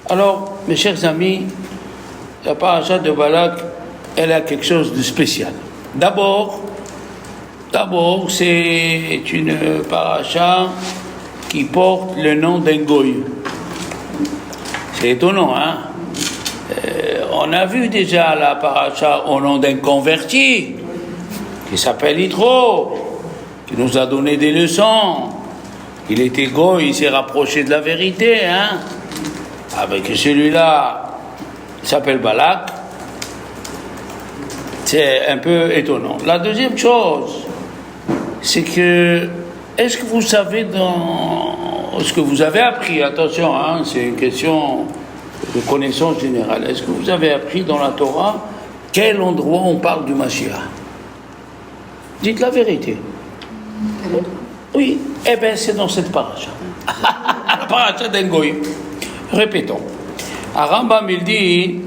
Alors, mes chers amis, la paracha de Balak, elle a quelque chose de spécial. D'abord, c'est une paracha qui porte le nom d'un goy. C'est étonnant, hein? On a vu déjà la paracha au nom d'un converti qui s'appelle Yitro, qui nous a donné des leçons. Il était goy, il s'est rapproché de la vérité, hein? Avec celui-là, il s'appelle Balak. C'est un peu étonnant. La deuxième chose, c'est que, est-ce que vous savez dans ce que vous avez appris, attention, hein, c'est une question de connaissance générale, est-ce que vous avez appris dans la Torah quel endroit on parle du Mashiach? Dites la vérité. Oui, eh bien c'est dans cette paracha. La paracha d'Engoï. Répétons. À Rambam, il dit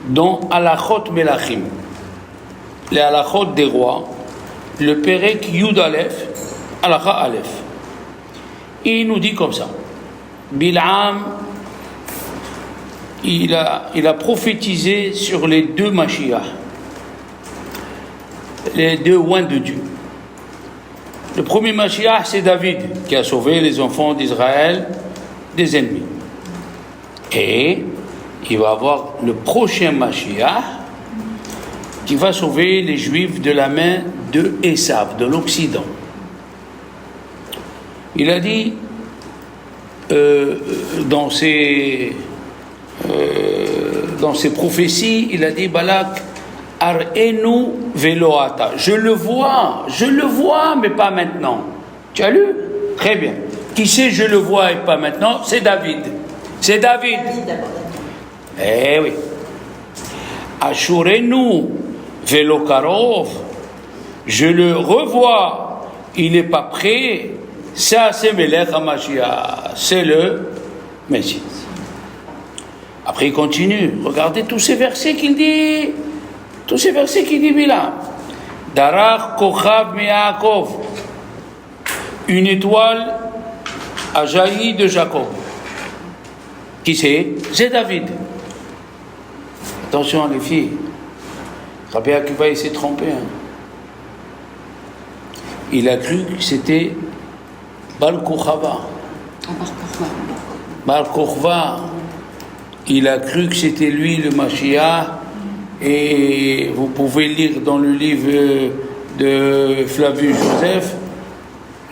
dans Halachot Melachim, les Halachot des rois, le Perek Yud Aleph, Halacha Aleph. Il nous dit comme ça. Bil'am, il a prophétisé sur les deux Mashiach, les deux oins de Dieu. Le premier Mashiach, c'est David, qui a sauvé les enfants d'Israël des ennemis. Et il va avoir le prochain Mashiach qui va sauver les Juifs de la main de Esav, de l'Occident. Il a dit dans ses prophéties, il a dit Balak, Ar'enu veloata. Je le vois, mais pas maintenant. Tu as lu? Très bien. Qui sait je le vois et pas maintenant? C'est David. C'est David. Eh oui. Ashurenu velokarov. Je le revois. Il n'est pas prêt. Ça, c'est Melech HaMashiach. C'est le Messie. Après, il continue. Regardez tous ces versets qu'il dit. Tous ces versets qu'il dit, Bilam. Darach Kochav Me'Yaakov. Une étoile a jailli de Jacob. Qui c'est? C'est David. Attention les filles. Rabbi Akiva, il s'est trompé. Hein. Il a cru que c'était Bar Kochava. Bar Kochva. Il a cru que c'était lui le Mashiach. Et vous pouvez lire dans le livre de Flavius Joseph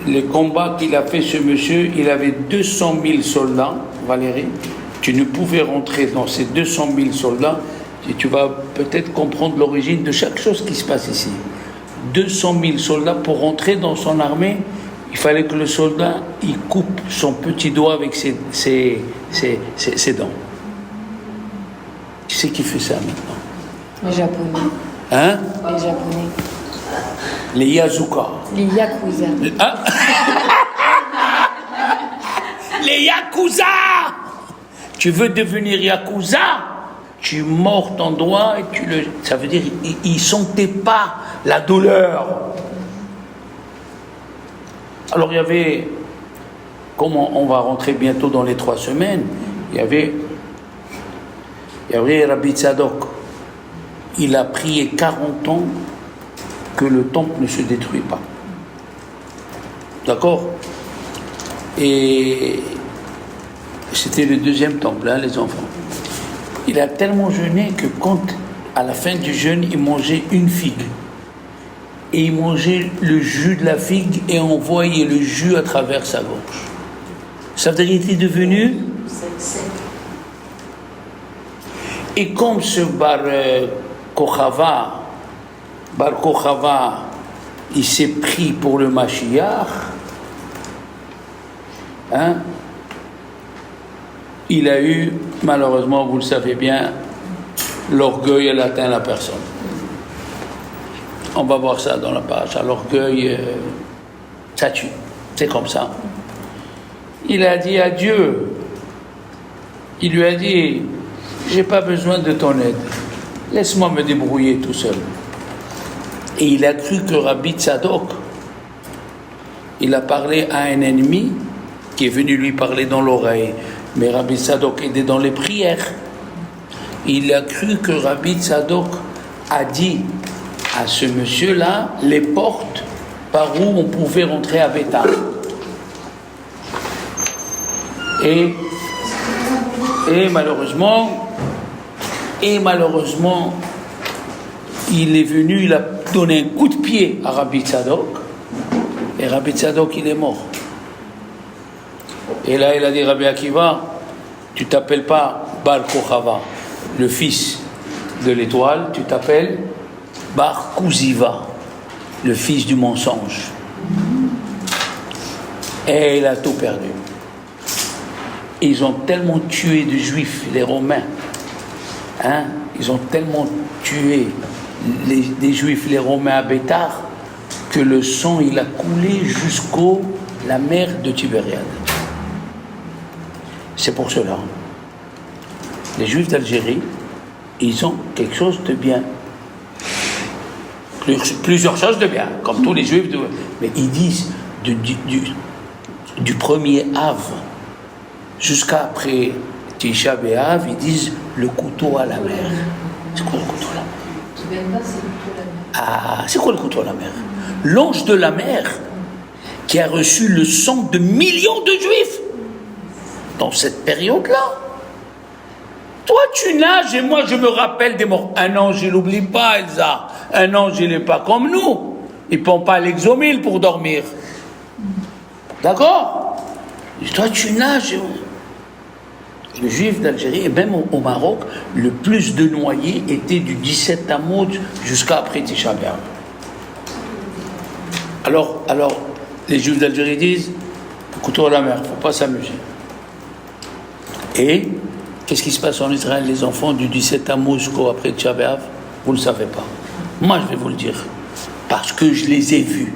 les combats qu'il a fait ce monsieur. Il avait 200 000 soldats, Valérie. Tu ne pouvais rentrer dans ces 200 000 soldats et tu vas peut-être comprendre l'origine de chaque chose qui se passe ici. 200 000 soldats, pour rentrer dans son armée, il fallait que le soldat il coupe son petit doigt avec ses dents. Qui c'est qui fait ça maintenant? Les Japonais. Hein? Les Japonais. Les Yazuka. Les Yakuza. Hein? Les Yakuza! Tu veux devenir Yakuza? Tu mords ton doigt et ça veut dire ils ne sentaient pas la douleur. Alors il y avait, comme on va rentrer bientôt dans les 3 semaines, il y avait Rabbi Tzadok. Il a prié 40 ans que le temple ne se détruit pas. D'accord? Et c'était le 2e temple, hein, les enfants. Il a tellement jeûné que quand, à la fin du jeûne, il mangeait une figue. Et il mangeait le jus de la figue et on voyait le jus à travers sa gorge. Ça veut dire qu'il était devenu... Et comme ce Bar Kochava, il s'est pris pour le Mashiach, hein, il a eu, malheureusement, vous le savez bien, l'orgueil, elle atteint la personne. On va voir ça dans la paracha. L'orgueil, ça tue. C'est comme ça. Il a dit à Dieu, il lui a dit, j'ai pas besoin de ton aide. Laisse-moi me débrouiller tout seul. Et il a cru que Rabbi Tzadok, il a parlé à un ennemi qui est venu lui parler dans l'oreille. Mais Rabbi Tzadok était dans les prières. Il a cru que Rabbi Tzadok a dit à ce monsieur-là les portes par où on pouvait rentrer à Béthar. Et malheureusement, il est venu, il a donné un coup de pied à Rabbi Tzadok, et Rabbi Tzadok, il est mort. Et là, il a dit, Rabbi Akiva, tu t'appelles pas Bar Kochava, le fils de l'étoile, tu t'appelles Bar Kuziva, le fils du mensonge. Et il a tout perdu. Ils ont tellement tué de juifs, les Romains, ils ont tellement tué des juifs, les Romains à Béthar, que le sang, il a coulé jusqu'au la mer de Tibériade. C'est pour cela. Les juifs d'Algérie, ils ont quelque chose de bien. Plusieurs choses de bien, comme tous les juifs. Mais ils disent du premier Av jusqu'à après Tisha B'Av, ils disent le couteau à la mer. C'est quoi le couteau à la mer? Ah, c'est quoi le couteau à la mer? L'ange de la mer qui a reçu le sang de millions de juifs dans cette période-là. Toi, tu nages et moi, je me rappelle des morts. Un ange, il n'oublie pas, Elsa. Un ange, il n'est pas comme nous. Il ne prend pas l'exomile pour dormir. D'accord? Et toi, tu nages. Le juif d'Algérie, et même au Maroc, le plus de noyés était du 17 Tammuz jusqu'à après Tisha B'Av. Alors, les juifs d'Algérie disent, couteau à la mer, il ne faut pas s'amuser. Et qu'est-ce qui se passe en Israël, les enfants du 17 Tammuz jusqu'à après Tisha B'Av? Vous ne le savez pas. Moi, je vais vous le dire, parce que je les ai vus.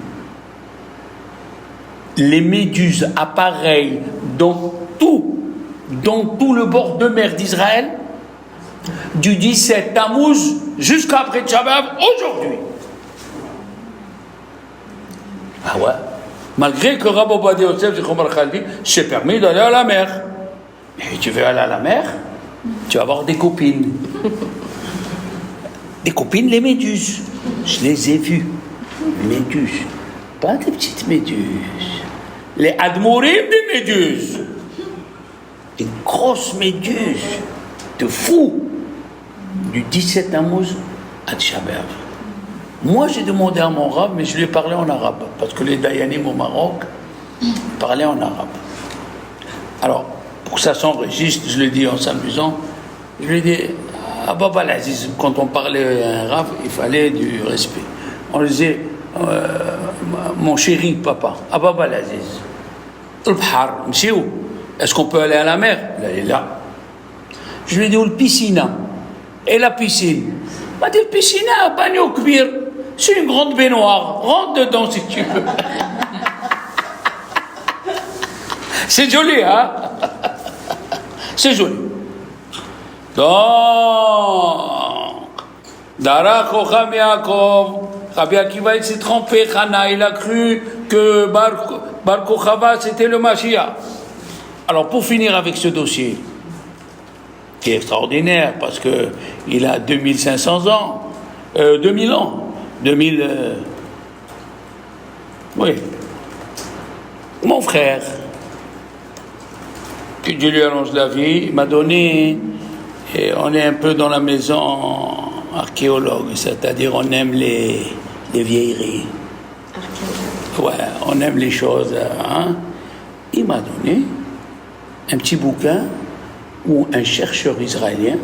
Les méduses appareillent dans tout le bord de mer d'Israël, du 17 Tammuz jusqu'à après Tisha B'Av, aujourd'hui. Ah ouais. Malgré que Rabbi Ovadia Yosef s'est permis d'aller à la mer. Et tu veux aller à la mer, tu vas avoir des copines. Des copines, les méduses. Je les ai vues. Méduses. Pas des petites méduses. Les admourim des méduses. Des grosses méduses. De fou. Du 17 Tammuz à Tisha B'Av. Moi, j'ai demandé à mon rab, mais je lui ai parlé en arabe. Parce que les Dayanim au Maroc parlaient en arabe. Alors, pour que ça s'enregistre, je l'ai dit en s'amusant, je lui ai dit, à Baba l'Aziz, quand on parlait à un rab, il fallait du respect. On disait, mon chéri papa, à Baba l'Aziz, le bhar, monsieur où? Est-ce qu'on peut aller à la mer? Là, il est là. Je lui ai dit, où le piscina? Et la piscine? Il m'a dit, le piscina, bagno kbir. C'est une grande baignoire. Rentre dedans si tu veux. C'est joli, hein? C'est joli. Donc, Dara Chocham Yaakov, Rabbi Akiva, il s'est trompé, Chana, il a cru que Bar Kochava, c'était le Mashiach. Alors, pour finir avec ce dossier, qui est extraordinaire, parce qu'il a 2500 ans, 2000 ans, 2000... oui. Mon frère, que Dieu lui allonge la vie, il m'a donné, et on est un peu dans la maison archéologue, c'est-à-dire on aime les vieilleries. Ouais, on aime les choses. Hein. Il m'a donné un petit bouquin où un chercheur israélien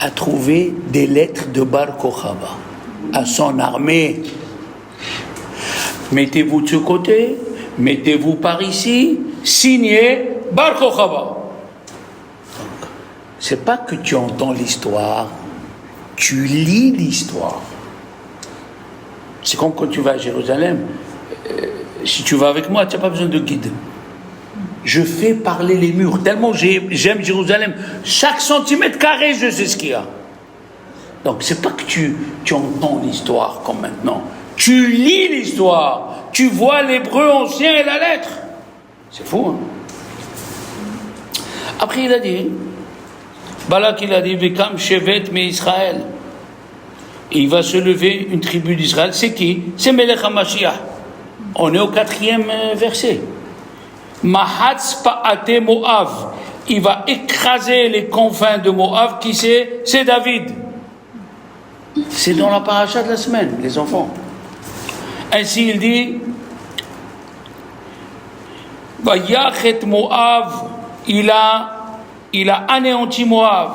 a trouvé des lettres de Bar Kochava à son armée. Mettez-vous de ce côté, mettez-vous par ici, signez Bar Kochava. C'est pas que tu entends l'histoire, tu lis l'histoire. C'est comme quand tu vas à Jérusalem. Si tu vas avec moi, tu n'as pas besoin de guide. Je fais parler les murs, tellement j'aime Jérusalem. Chaque centimètre carré, je sais ce qu'il y a. Donc, c'est pas que tu entends l'histoire comme maintenant. Tu lis l'histoire. Tu vois l'hébreu ancien et la lettre. C'est fou, hein? Après, il a dit, Balak, il a dit, Vekam Shevet me Israël. Et il va se lever une tribu d'Israël. C'est qui? C'est Melech HaMashiach. On est au 4e verset. Mahatz Pa'ate Moav. Il va écraser les confins de Moav. Qui c'est? C'est David. C'est dans la paracha de la semaine, les enfants. Ainsi il dit, Vayachet Moav, il a anéanti Moav.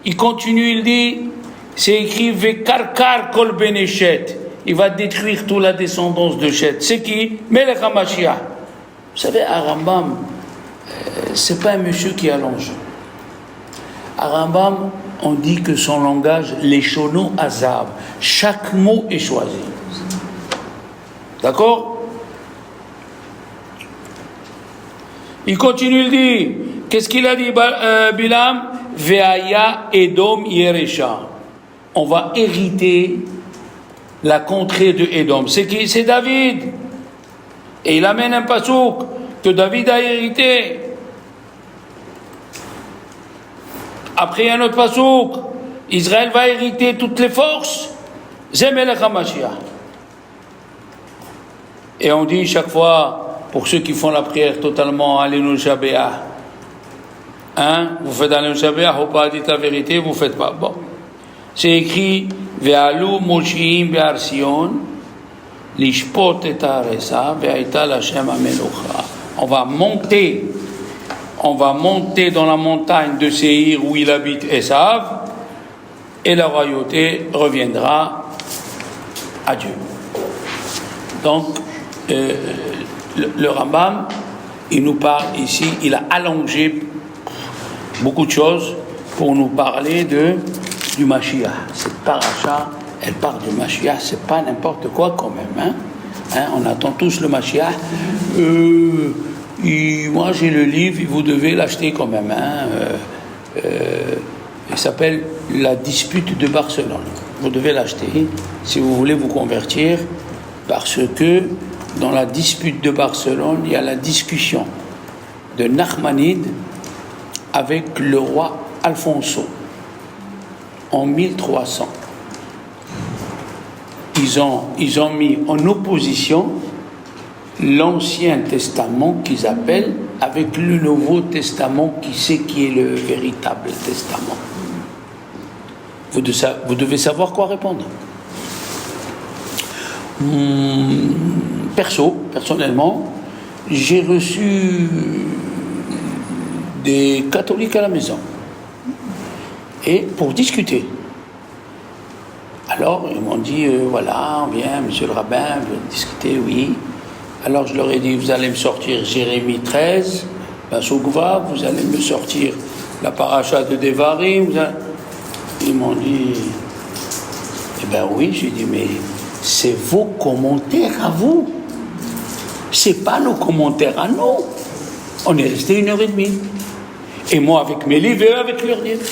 Il continue, il dit, c'est écrit Vekarkar kol beneshet. Il va détruire toute la descendance de Shet. C'est qui? Melech HaMashiach. Vous savez, à Rambam, c'est pas un monsieur qui allonge. À Rambam, on dit que son langage, les chono azav. Chaque mot est choisi. D'accord? Il continue, il dit, qu'est-ce qu'il a dit, Bilam? Veaya Edom Yeresha. On va hériter la contrée de Edom. C'est qui? C'est David. Et il amène un pasouk que David a hérité. Après un autre pasouk, Israël va hériter toutes les forces. C'est Melech HaMashiach. Et on dit chaque fois, pour ceux qui font la prière totalement, Alenu Shabéah. Vous faites Alenu Shabéah, ou pas dites la vérité, vous ne faites pas. Bon. C'est écrit, Ve'alu Moshiim Be'ar Sion, Lishpot et Aresa, Ve'aita Lashem Amelocha. On va monter dans la montagne de Séhir où il habite Esav, et la royauté reviendra à Dieu. Donc, le Rambam, il nous parle ici, il a allongé beaucoup de choses pour nous parler du Mashiach. Cette paracha, elle parle du Mashiach, c'est pas n'importe quoi quand même. On attend tous le Mashiach. Moi j'ai le livre, vous devez l'acheter quand même. Il s'appelle La dispute de Barcelone. Vous devez l'acheter si vous voulez vous convertir, parce que dans la dispute de Barcelone, il y a la discussion de Nachmanide avec le roi Alfonso en 1300. Ils ont mis en opposition l'Ancien Testament qu'ils appellent avec le Nouveau Testament qui est le véritable Testament. Vous devez savoir quoi répondre. Personnellement, j'ai reçu des catholiques à la maison et pour discuter. Alors ils m'ont dit voilà, on vient, monsieur le rabbin, on veut discuter, oui. Alors je leur ai dit, vous allez me sortir Jérémie 13, la Soukva, vous allez me sortir la paracha de Devarim. Ils m'ont dit, eh bien oui, j'ai dit, mais c'est vos commentaires à vous. C'est pas nos commentaires à nous. On est resté 1h30. Et moi avec mes livres et eux avec leurs livres.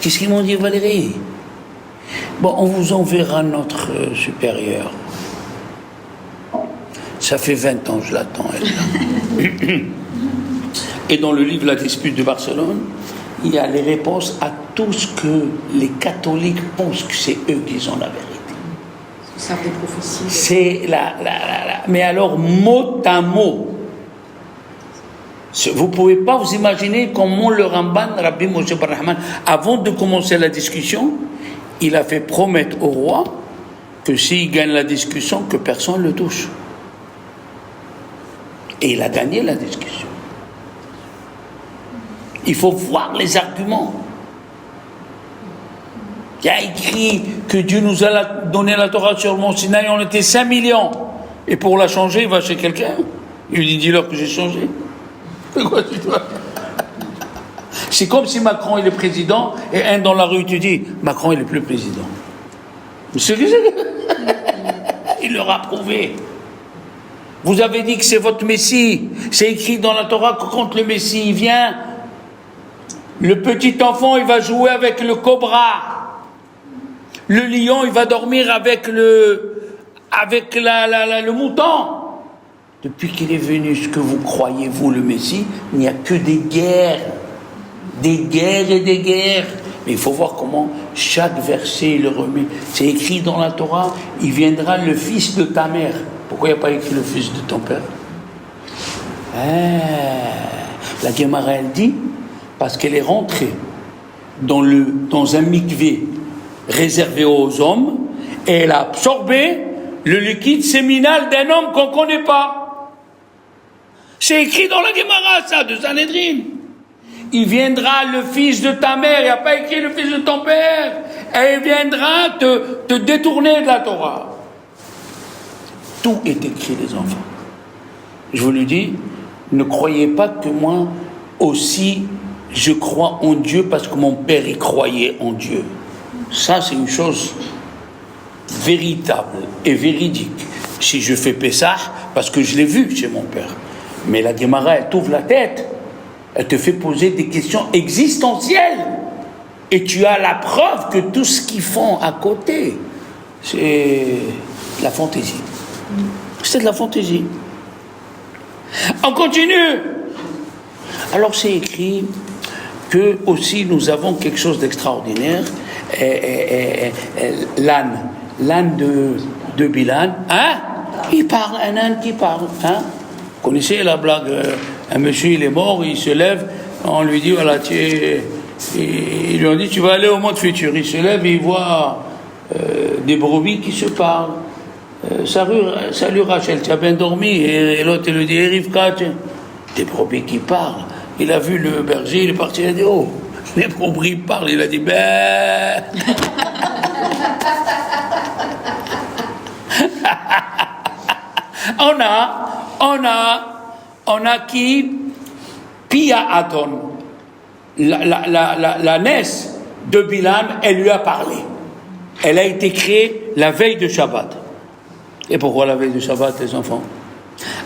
Qu'est-ce qu'ils m'ont dit, Valérie? Bon, on vous enverra notre supérieur. Ça fait 20 ans que je l'attends, elle. Et dans le livre La dispute de Barcelone, il y a les réponses à tout ce que les catholiques pensent que c'est eux qui ont la vérité. Ils savent des prophéties. C'est mais alors, mot à mot. Vous ne pouvez pas vous imaginer comment le Ramban, Rabbi Moshe bar Rahman, avant de commencer la discussion, il a fait promettre au roi que s'il gagne la discussion, que personne ne le touche. Et il a gagné la discussion. Il faut voir les arguments. Il y a écrit que Dieu nous a donné la Torah sur le mont Sinaï, on était 5 millions. Et pour la changer, il va chez quelqu'un. Il lui dit, dis-leur que j'ai changé. Quoi, tu dois... C'est comme si Macron il est président et un dans la rue te dit Macron il est plus président. C'est il leur a prouvé. Vous avez dit que c'est votre Messie. C'est écrit dans la Torah que quand le Messie vient, le petit enfant il va jouer avec le cobra. Le lion il va dormir avec le mouton. depuis qu'il est venu, ce que vous croyez, vous, le Messie, il n'y a que des guerres et des guerres. Mais il faut voir comment chaque verset le remet. C'est écrit dans la Torah, il viendra le fils de ta mère. Pourquoi il n'y a pas écrit le fils de ton père? La Gemara, elle dit, parce qu'elle est rentrée dans un mikvé réservé aux hommes, et elle a absorbé le liquide séminal d'un homme qu'on ne connaît pas. C'est écrit dans la Gemara, ça, de Sanhedrin. Il viendra le fils de ta mère, il n'y a pas écrit le fils de ton père, et il viendra te détourner de la Torah. Tout est écrit, les enfants. Je vous le dis, ne croyez pas que moi aussi, je crois en Dieu parce que mon père y croyait en Dieu. Ça, c'est une chose véritable et véridique. Si je fais Pessah, parce que je l'ai vu chez mon père. Mais la Gemara, elle t'ouvre la tête. Elle te fait poser des questions existentielles. Et tu as la preuve que tout ce qu'ils font à côté, c'est de la fantaisie. C'est de la fantaisie. On continue. Alors c'est écrit que aussi nous avons quelque chose d'extraordinaire. L'âne de Bilan, hein? Il parle, un âne qui parle, hein? Vous connaissez la blague, un monsieur il est mort, il se lève, on lui dit voilà, ils lui ont dit tu vas aller au monde futur. Il se lève et il voit des brebis qui se parlent. Salut Rachel, tu as bien dormi? Et l'autre il lui dit Rivka, des brebis qui parlent. Il a vu le berger, il est parti, il a dit oh, les brebis parlent. Il a dit ben. on a qui Pia Adon, la nièce de Bilam, elle lui a parlé. Elle a été créée la veille de Shabbat. Et pourquoi la veille de Shabbat, les enfants?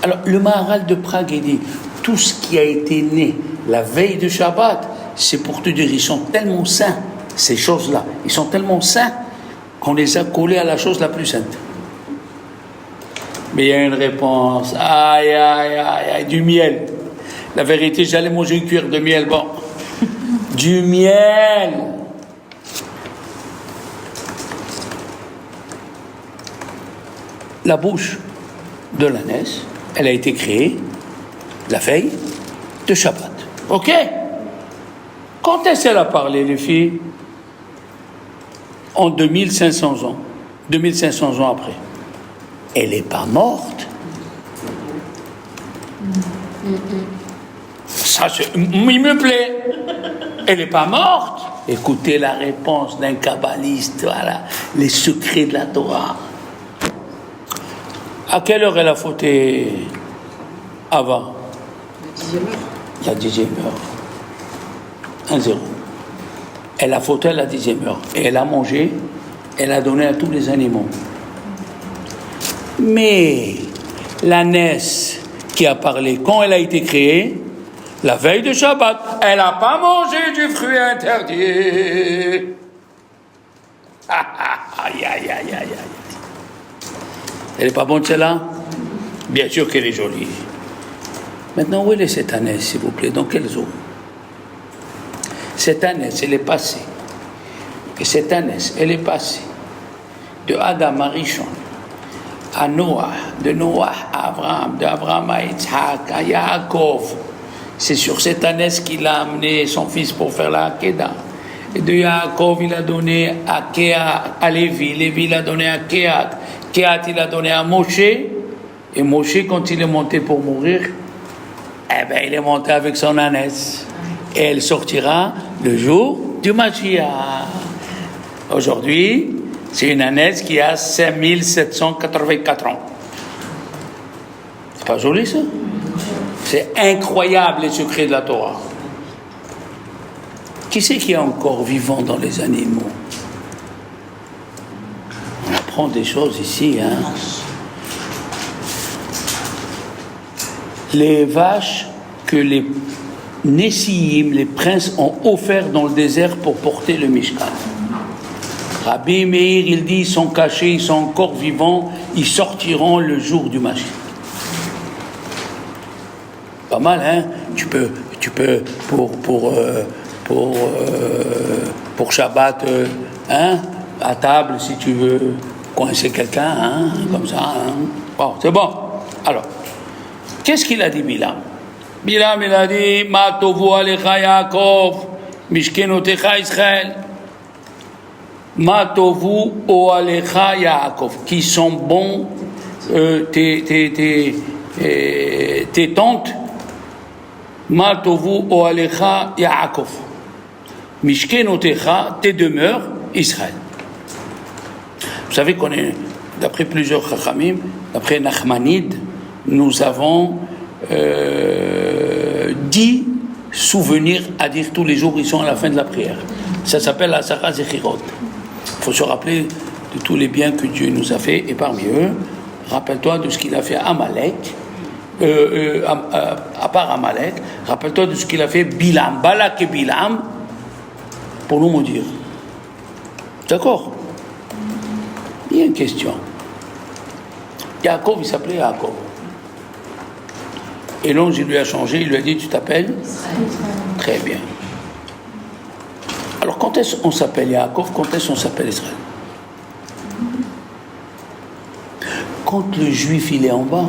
Alors, le Maharal de Prague, il dit, tout ce qui a été né la veille de Shabbat, c'est pour te dire, ils sont tellement saints, ces choses-là, ils sont tellement saints qu'on les a collés à la chose la plus sainte. Mais il y a une réponse, aïe, du miel. La vérité, j'allais manger une cuillère de miel, bon. Du miel. La bouche de l'ânesse, elle a été créée la veille de Shabbat. Ok? Quand est-ce qu'elle a parlé, les filles? En 2500 ans. 2500 ans après. Elle n'est pas morte. Ça, il me plaît. Elle n'est pas morte. Écoutez la réponse d'un kabbaliste, voilà, les secrets de la Torah. À quelle heure elle a fauté avant? La 10e heure. 1-0. Elle a fauté à la 10e heure. Et elle a mangé, elle a donné à tous les animaux. Mais l'ânesse qui a parlé, quand elle a été créée, la veille de Shabbat, elle n'a pas mangé du fruit interdit. Aïe. Elle n'est pas bonne celle-là? Bien sûr qu'elle est jolie. Maintenant, où est cette ânesse, s'il vous plaît? Dans quelle zone? Cette ânesse, elle est passée. Et cette ânesse, elle est passée de Adam à Rishon, à Noah, de Noah à Abraham, d'Abraham à Yitzhak, à Yaakov. C'est sur cette ânesse qu'il a amené son fils pour faire la Hakeda. Et de Yaakov, il a donné à Lévi. Lévi, il a donné à Kehat. Kehat, il a donné à Moshe. Et Moshe, quand il est monté pour mourir, il est monté avec son ânesse. Et elle sortira le jour du Mashiach. Aujourd'hui, c'est une ânesse qui a 5784 ans. C'est pas joli, ça? C'est incroyable, les secrets de la Torah. Qui c'est qui est encore vivant dans les animaux? On apprend des choses ici, hein? Les vaches que les Nessiim, les princes, ont offert dans le désert pour porter le Mishkan. Rabbi Meir, il dit, ils sont cachés, ils sont encore vivants, ils sortiront le jour du Mashiach. pas mal, hein. Tu peux pour Shabbat, hein, à table, si tu veux coincer quelqu'un, hein, comme ça, hein. Bon, c'est bon. Alors, qu'est-ce qu'il a dit Bilam? Bilam, il a dit, Ma tovu alecha Yaakov, mishkenotecha Israël. Ma tovu o alecha Yaakov, qui sont bons tes tentes. Ma tovu o alecha Yaakov. Mishkenotecha, tes demeures, Israël. Vous savez qu'on est, d'après plusieurs chachamim, d'après Nachmanide, nous avons 10 souvenirs à dire tous les jours, ils sont à la fin de la prière. Ça s'appelle la Sarah Zechirot. Il faut se rappeler de tous les biens que Dieu nous a fait, et parmi eux, rappelle-toi de ce qu'il a fait à Amalek, à part Amalek, rappelle-toi de ce qu'il a fait Bilam, Balak et Bilam, pour nous maudire. D'accord? Il y a une question. Yaakov, il s'appelait Yaakov. Et l'ange, il lui a changé, il lui a dit, tu t'appelles Très bien. Alors, quand est-ce qu'on s'appelle Yaakov, quand est-ce qu'on s'appelle Israël? Quand le juif, il est en bas,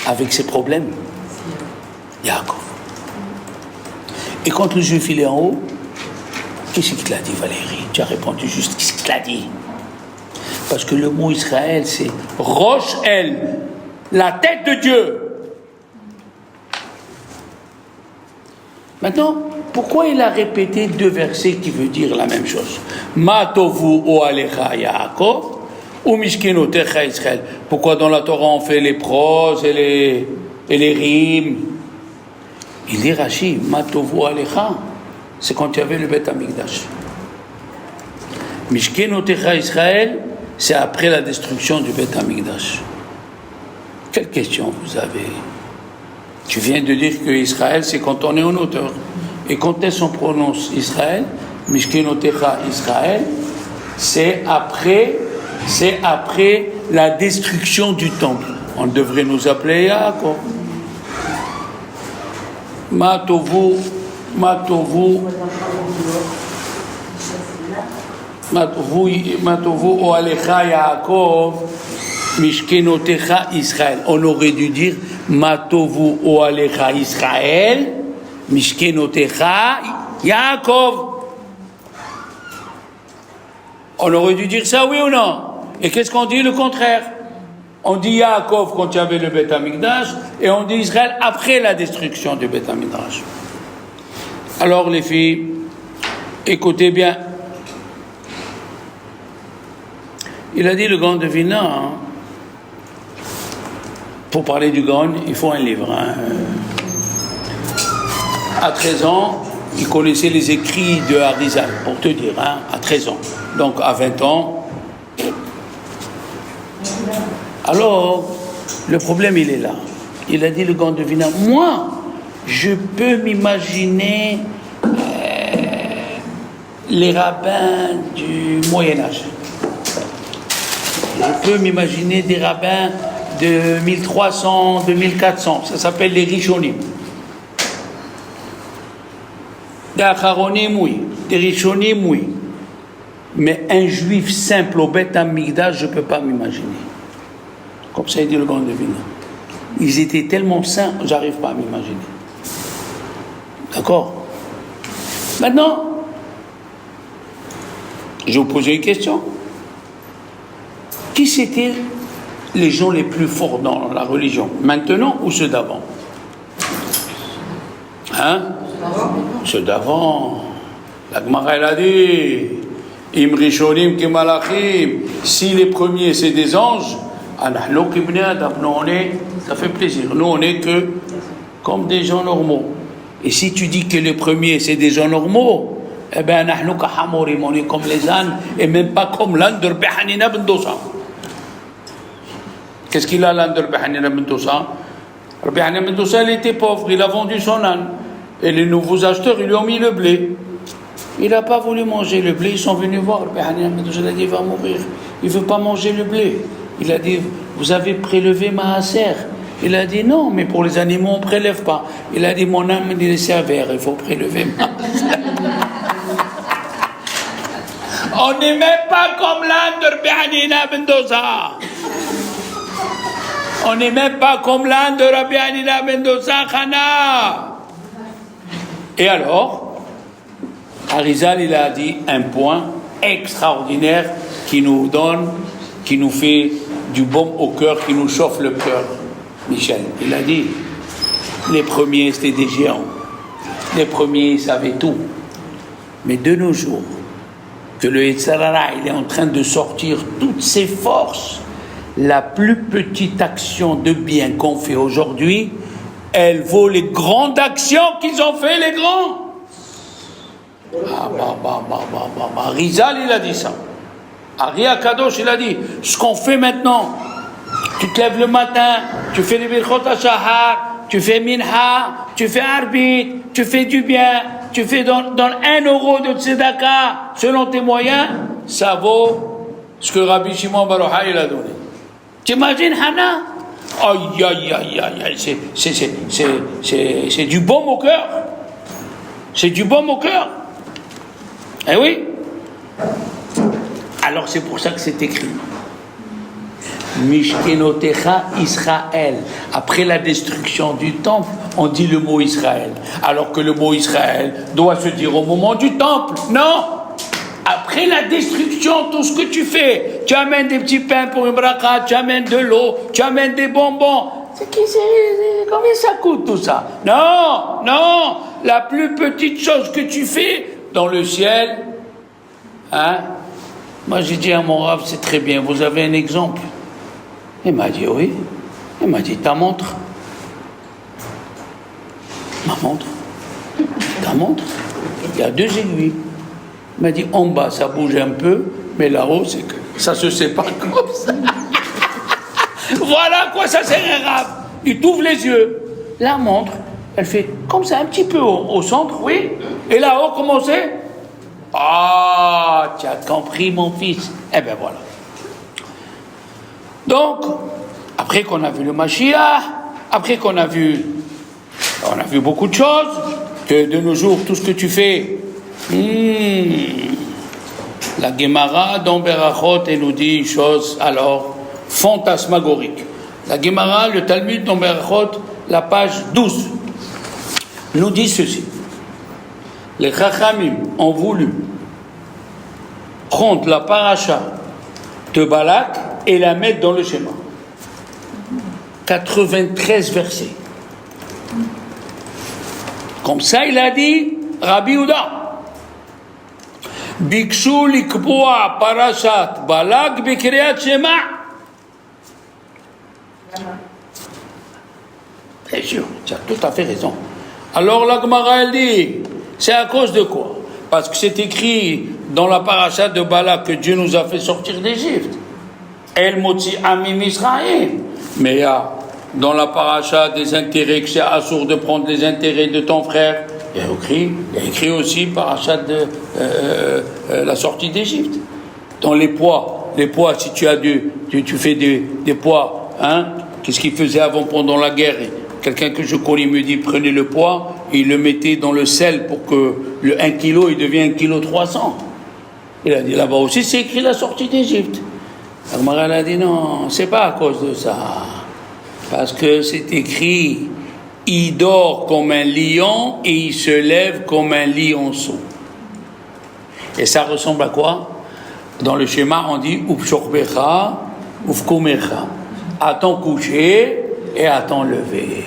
avec ses problèmes, Yaakov. Et quand le juif, il est en haut, qu'est-ce qu'il t'a dit, Valérie? Tu as répondu juste, qu'est-ce qu'il t'a dit? Parce que le mot Israël, c'est Rosh El, la tête de Dieu. Maintenant, pourquoi il a répété 2 versets qui veulent dire la même chose? Ma tovu o alecha Yaakov ou mishkenotecha Israël. Pourquoi dans la Torah on fait les proses et les rimes? Il dit Rashi, ma tovu alecha, c'est quand il y avait le Beth Amikdash. Mishkenotecha Israël, c'est après la destruction du Beth Amikdash. Quelle question vous avez? Tu viens de dire que Israël, c'est quand on est en hauteur. Et quand est-ce qu'on prononce Israël? Mishkenotecha Israël, c'est après la destruction du temple. On devrait nous appeler Yaakov. Ma tovu o alecha Yaakov, mishkenotecha Israël. On aurait dû dire Ma tovu o alecha Israël, mishkenotecha Yaakov. On aurait dû dire ça, oui ou non? Et qu'est-ce qu'on dit? Le contraire. On dit Yaakov quand il y avait le Beth Amikdash, et on dit Israël après la destruction du Beth Amikdash. Alors les filles, écoutez bien. Il a dit le Gaon de Vilna, hein, pour parler du Gaon, il faut un livre. Hein. À 13 ans, il connaissait les écrits de Harizal, pour te dire, hein, à 13 ans. Donc à 20 ans. Alors, le problème, il est là. Il a dit le Gaon de Vilna, moi, je peux m'imaginer les rabbins du Moyen-Âge. Je peux m'imaginer des rabbins de 1300, de 1400. Ça s'appelle les Rishonim. Des Acharonim, oui. Des Rishonim, oui. Mais un juif simple au Beth Amikdash, je ne peux pas m'imaginer. Comme ça, il dit le Gaon de Vilna. Ils étaient tellement saints, j'arrive pas à m'imaginer. D'accord? Maintenant, je vais vous poser une question. Qui c'était les gens les plus forts dans la religion, maintenant ou ceux d'avant? Hein? Ceux d'avant. La Gemara, elle a dit Im Rishonim ki Malachim. Si les premiers c'est des anges, Anahlo ki Bnei Adam. Nous on est, ça fait plaisir. Nous on est que comme des gens normaux. Et si tu dis que les premiers c'est des gens normaux, eh bien Anahlo ka Hamorim, on est comme les ânes et même pas comme l'âne de Rabbi Hanina ben Dosa. Qu'est-ce qu'il a l'âne de Rabbi Hanina ben Dosa? Rabbi Hanina ben Dosa, il était pauvre, il a vendu son âne. Et les nouveaux acheteurs, ils lui ont mis le blé. Il n'a pas voulu manger le blé, ils sont venus voir Rabbi Hanina ben Dosa, il a dit il va mourir. Il ne veut pas manger le blé. Il a dit vous avez prélevé Maaser, Il a dit non, mais pour les animaux, on ne prélève pas. Il a dit mon âme me dit c'est sévère, il faut prélever. On n'est même pas comme l'âne de Rabbi Hanina ben Dosa. On n'est même pas comme l'âne de Rabbi Hanina ben Dosa, Chana. Et alors, Arizal, il a dit un point extraordinaire qui nous fait du baume au cœur, qui nous chauffe le cœur. Michel, il a dit, les premiers c'était des géants, les premiers ils savaient tout, mais de nos jours, que le Yetzirah, il est en train de sortir toutes ses forces, la plus petite action de bien qu'on fait aujourd'hui, elle vaut les grandes actions qu'ils ont fait les grands. Rizal, il a dit ça. Ari Akadosh, il a dit, ce qu'on fait maintenant, tu te lèves le matin, tu fais les Birchot HaShahar, tu fais Minha, tu fais Arbit, tu fais du bien, tu fais dans 1 euro de tzedaka, selon tes moyens, ça vaut ce que Rabbi Shimon Bar Yochai il a donné. T'imagines, Hana? Aïe, aïe, aïe, aïe, c'est du baume au cœur. C'est du baume au cœur. Eh oui. Alors c'est pour ça que c'est écrit. Mishkenotecha Israël. Après la destruction du temple, on dit le mot Israël. Alors que le mot Israël doit se dire au moment du temple. Non. Après la destruction, tout ce que tu fais, tu amènes des petits pains pour une bracha, tu amènes de l'eau, tu amènes des bonbons. Combien ça coûte tout ça? Non, non. La plus petite chose que tu fais dans le ciel, hein? Moi j'ai dit à mon Rav, c'est très bien, vous avez un exemple? Il m'a dit oui. Il m'a dit ta montre. Ma montre. Ta montre. Il y a 2 aiguilles. Il m'a dit en bas ça bouge un peu, mais là-haut c'est que ça se sépare comme ça. Voilà à quoi ça sert un Rav. Il t'ouvre les yeux. La montre, elle fait comme ça un petit peu au centre, oui. Et là-haut, comment c'est? Ah, tu as compris mon fils. Eh bien voilà. Donc, après qu'on a vu le Mashiach, après qu'on a vu beaucoup de choses, que de nos jours, tout ce que tu fais, la Gemara dans Berachot, elle nous dit une chose, alors, fantasmagorique. La Gemara, le Talmud dans Berachot, la page 12, nous dit ceci. Les Chachamim ont voulu prendre la paracha de Balak et la mettre dans le schéma. 93 versets. Comme ça, il a dit Rabbi Yehuda. Bikshu likboa parashat Balak b'kriyat Shema. Bien sûr, tu as tout à fait raison. Alors la Gemara, elle dit, c'est à cause de quoi? Parce que c'est écrit dans la paracha de Balak que Dieu nous a fait sortir d'Égypte. El motzi amim Israël. Mais il y a dans la paracha des intérêts, que c'est assourd de prendre les intérêts de ton frère. Il y a écrit aussi paracha de la sortie d'Égypte. Dans les poids, si tu as tu fais des poids, hein? Qu'est-ce qu'il faisait avant pendant la guerre? Quelqu'un que je connais me dit prenez le poids et il le mettait dans le sel pour que le 1 kg il devienne 1,3 kg. Il a dit là-bas aussi c'est écrit la sortie d'Égypte. Alors elle a dit non, c'est pas à cause de ça. Parce que c'est écrit il dort comme un lion et il se lève comme un lionceau. Et ça ressemble à quoi? Dans le schéma on dit Upshorbecha, Ufkomecha. À ton coucher et à ton lever.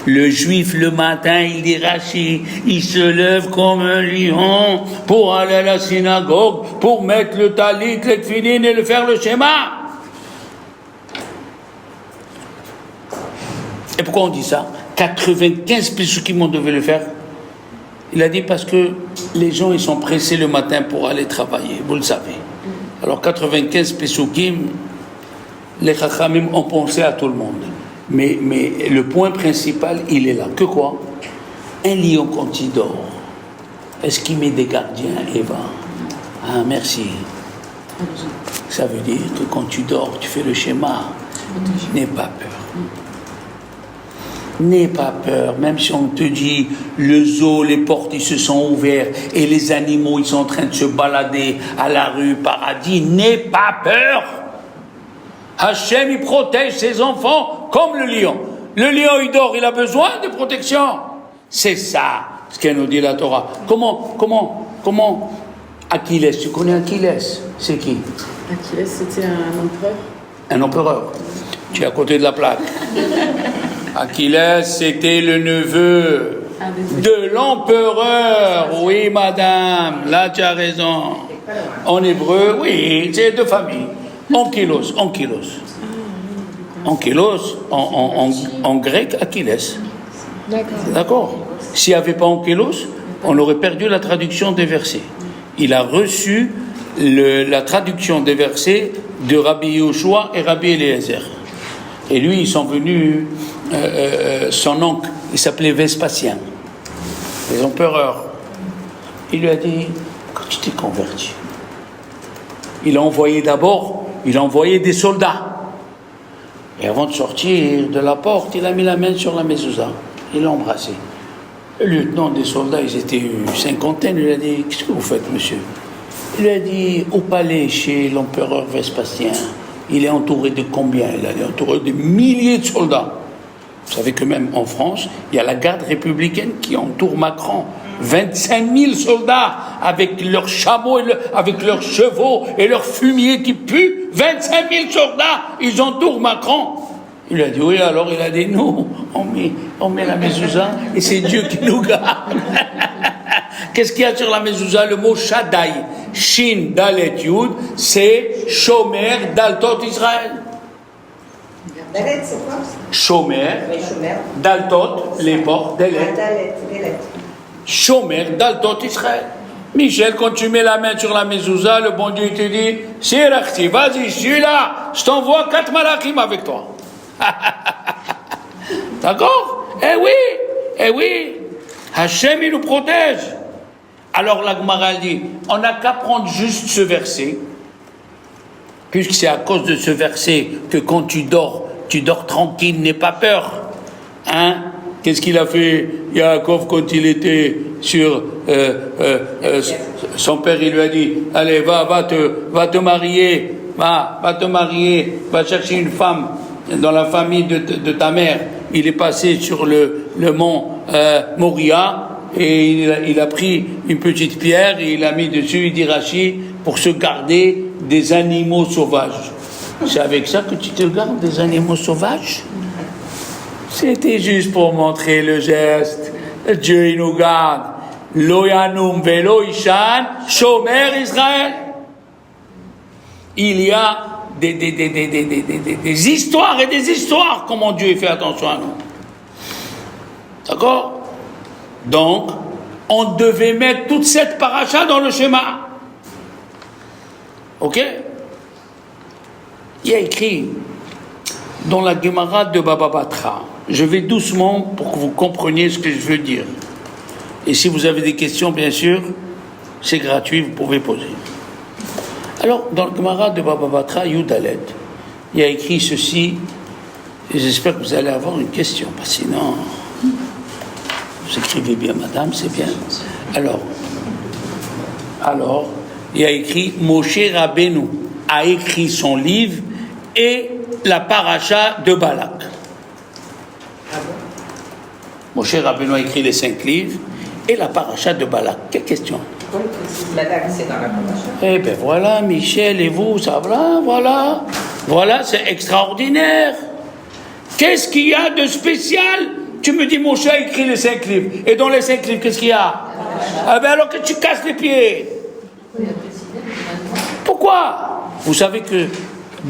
Le juif le matin, il dit Rashi, il se lève comme un lion pour aller à la synagogue, pour mettre le talit, le tefillin et le faire le schéma. Et pourquoi on dit ça? 95 pesukim on devait le faire. Il a dit parce que les gens ils sont pressés le matin pour aller travailler, vous le savez. Alors 95 pesukim, les Chachamim ont pensé à tout le monde. Mais le point principal, il est là. Que quoi? Un lion quand il dort, est-ce qu'il met des gardiens, Eva? Ah, merci. Ça veut dire que quand tu dors, tu fais le schéma. N'aie pas peur. N'aie pas peur, même si on te dit le zoo, les portes ils se sont ouvertes et les animaux ils sont en train de se balader à la rue, paradis, n'aie pas peur. Hachem il protège ses enfants comme le lion. Le lion il dort, il a besoin de protection. C'est ça ce qu'elle nous dit la Torah. Comment Achilles, tu connais Achilles? C'est qui? Achilles, c'était un empereur. Un empereur. Tu es à côté de la plaque. Achilles, c'était le neveu de l'empereur. Oui, madame, là tu as raison. En hébreu, oui, c'est de famille. Ankylos. Ankylos, en grec, Achilles. D'accord. S'il n'y avait pas Ankylos, on aurait perdu la traduction des versets. Il a reçu la traduction des versets de Rabbi Yoshua et Rabbi Eliezer. Et lui, ils sont venus, son oncle, il s'appelait Vespasien, les empereurs. Il lui a dit, quand tu t'es converti, il a envoyé des soldats. Et avant de sortir de la porte, il a mis la main sur la mezouza. Il l'a embrassé. Le lieutenant des soldats, ils étaient une cinquantaine, il a dit, qu'est-ce que vous faites, monsieur? Il a dit, au palais, chez l'empereur Vespasien, il est entouré de combien? Il est entouré de milliers de soldats. Vous savez que même en France, il y a la garde républicaine qui entoure Macron. 25 000 soldats avec leurs chameaux, avec leurs chevaux et leurs fumiers qui puent. 25 000 soldats, ils entourent Macron. Il a dit, oui, alors il a dit, nous, on met la mezouza et c'est Dieu qui nous garde. Qu'est-ce qu'il y a sur la mezouza? Le mot Shaddai, Shin, Dalet, Yud, c'est Shomer, Daltot, Israël. Dalet, c'est quoi? Shomer, Oui, Shomer. Daltot, les portes, Dalet. Dalet. Shomer, Daltot, Israël. Michel, quand tu mets la main sur la mezouza, le bon Dieu te dit, Sirachti, vas-y, je suis là, je t'envoie 4 malachim avec toi. D'accord? Eh oui, Hachem il nous protège. Alors la Gemara dit, on n'a qu'à prendre juste ce verset, puisque c'est à cause de ce verset que quand tu dors tranquille, n'aie pas peur. Hein? Qu'est-ce qu'il a fait Yaakov quand il était sur son père, il lui a dit, allez, va te marier, va te marier, va chercher une femme dans la famille de ta mère. Il est passé sur le mont Moria et il a pris une petite pierre et il a mis dessus, il dit Rachi, pour se garder des animaux sauvages. C'est avec ça que tu te gardes des animaux sauvages? C'était juste pour montrer le geste. Dieu il nous garde. Lo yanum velo ishan, shomer Israël. Il y a des histoires et des histoires, comment Dieu fait attention à nous. D'accord? Donc, on devait mettre toute cette paracha dans le schéma. Ok? Il y a écrit dans la Gemara de Baba Batra. Je vais doucement pour que vous compreniez ce que je veux dire. Et si vous avez des questions, bien sûr, c'est gratuit, vous pouvez poser. Alors, dans le Gemara de Baba Batra, Yudalet, il y a écrit ceci, et j'espère que vous allez avoir une question, parce que sinon, vous écrivez bien, madame, c'est bien. Alors, il y a écrit, Moshe Rabbeinu a écrit son livre et la paracha de Balak. Moshe Rabbeinu a écrit les 5 livres et la paracha de Balak. Quelle question? Balak, c'est dans la paracha. Eh bien voilà, Michel et vous, ça va, voilà, c'est extraordinaire. Qu'est-ce qu'il y a de spécial? Tu me dis, Moshe a écrit les 5 livres. Et dans les 5 livres, qu'est-ce qu'il y a? Ah ben alors que tu casses les pieds. Pourquoi? Vous savez que